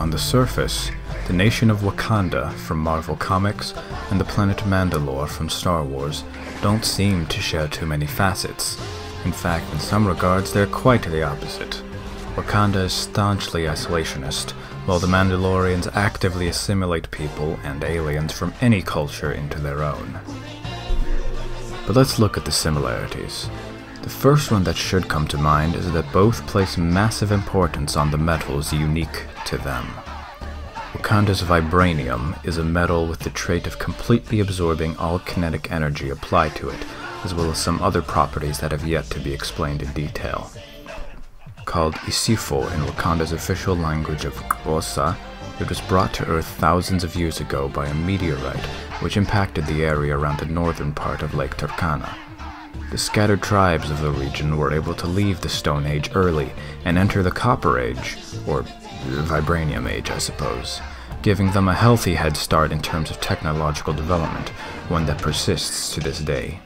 On the surface, the nation of Wakanda from Marvel Comics and the planet Mandalore from Star Wars don't seem to share too many facets. In fact, in some regards, they're quite the opposite. Wakanda is staunchly isolationist, while the Mandalorians actively assimilate people and aliens from any culture into their own. But let's look at the similarities. The first one that should come to mind is that both place massive importance on the metals unique to them. Wakanda's Vibranium is a metal with the trait of completely absorbing all kinetic energy applied to it, as well as some other properties that have yet to be explained in detail. Called Isifo in Wakanda's official language of Xhosa, it was brought to Earth thousands of years ago by a meteorite which impacted the area around the northern part of Lake Turkana. The scattered tribes of the region were able to leave the Stone Age early and enter the Copper Age, or Vibranium Age I suppose, giving them a healthy head start in terms of technological development, one that persists to this day.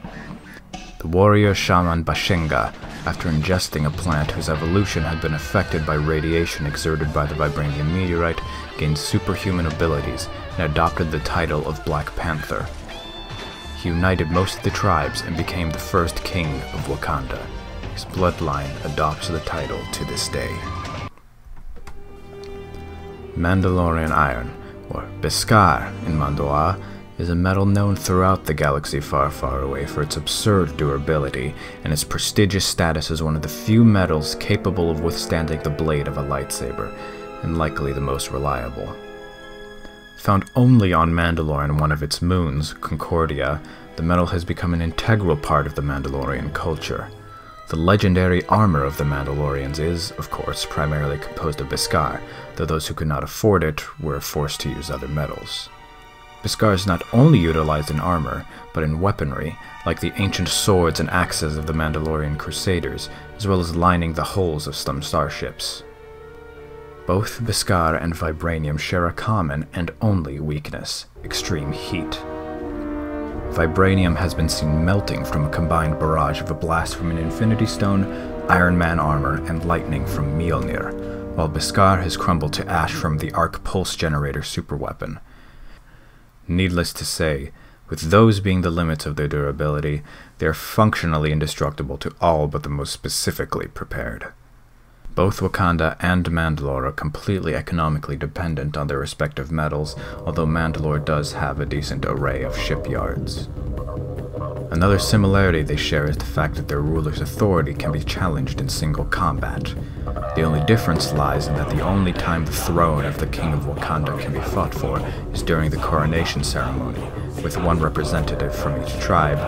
The warrior Shaman Bazinga, after ingesting a plant whose evolution had been affected by radiation exerted by the Vibranium meteorite, gained superhuman abilities and adopted the title of Black Panther. He united most of the tribes and became the first king of Wakanda. His bloodline adopts the title to this day. Mandalorian Iron, or Beskar in Mandalore, is a metal known throughout the galaxy far, far away for its absurd durability and its prestigious status as one of the few metals capable of withstanding the blade of a lightsaber, and likely the most reliable. Found only on Mandalore and one of its moons, Concordia, the metal has become an integral part of the Mandalorian culture. The legendary armor of the Mandalorians is, of course, primarily composed of Beskar, though those who could not afford it were forced to use other metals. Beskar is not only utilized in armor, but in weaponry, like the ancient swords and axes of the Mandalorian Crusaders, as well as lining the hulls of some starships. Both Beskar and Vibranium share a common and only weakness: extreme heat. Vibranium has been seen melting from a combined barrage of a blast from an Infinity Stone, Iron Man armor, and lightning from Mjolnir, while Beskar has crumbled to ash from the Arc Pulse Generator superweapon. Needless to say, with those being the limits of their durability, they are functionally indestructible to all but the most specifically prepared. Both Wakanda and Mandalore are completely economically dependent on their respective metals, although Mandalore does have a decent array of shipyards. Another similarity they share is the fact that their ruler's authority can be challenged in single combat. The only difference lies in that the only time the throne of the King of Wakanda can be fought for is during the coronation ceremony, with one representative from each tribe,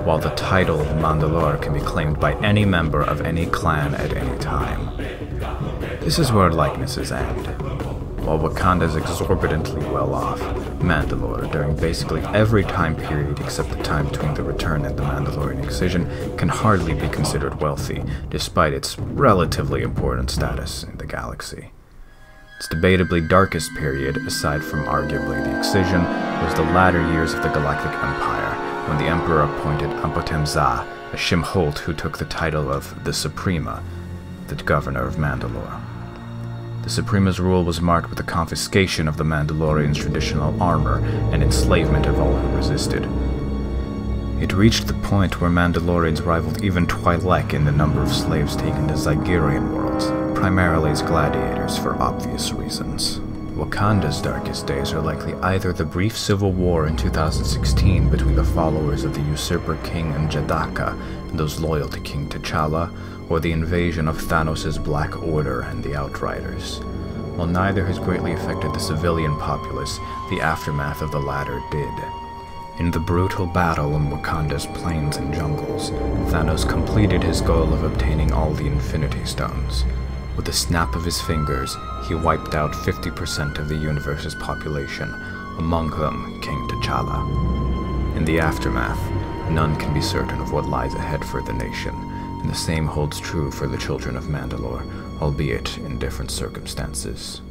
while the title of Mandalore can be claimed by any member of any clan at any time. This is where likenesses end. While Wakanda is exorbitantly well off, Mandalore, during basically every time period except the time between the Return and the Mandalorian Excision, can hardly be considered wealthy, despite its relatively important status in the galaxy. Its debatably darkest period, aside from arguably the Excision, was the latter years of the Galactic Empire, when the Emperor appointed Ampotem-Za, a Shimholt who took the title of the Suprema, the governor of Mandalore. The Suprema's rule was marked with the confiscation of the Mandalorians' traditional armor and enslavement of all who resisted. It reached the point where Mandalorians rivaled even Twi'lek in the number of slaves taken to Zygerian worlds, primarily as gladiators for obvious reasons. Wakanda's darkest days are likely either the brief civil war in 2016 between the followers of the usurper King N'Jadaka and those loyal to King T'Challa, or the invasion of Thanos' Black Order and the Outriders. While neither has greatly affected the civilian populace, the aftermath of the latter did. In the brutal battle in Wakanda's plains and jungles, Thanos completed his goal of obtaining all the Infinity Stones. With a snap of his fingers, he wiped out 50% of the universe's population, among them King T'Challa. In the aftermath, none can be certain of what lies ahead for the nation, and the same holds true for the children of Mandalore, albeit in different circumstances.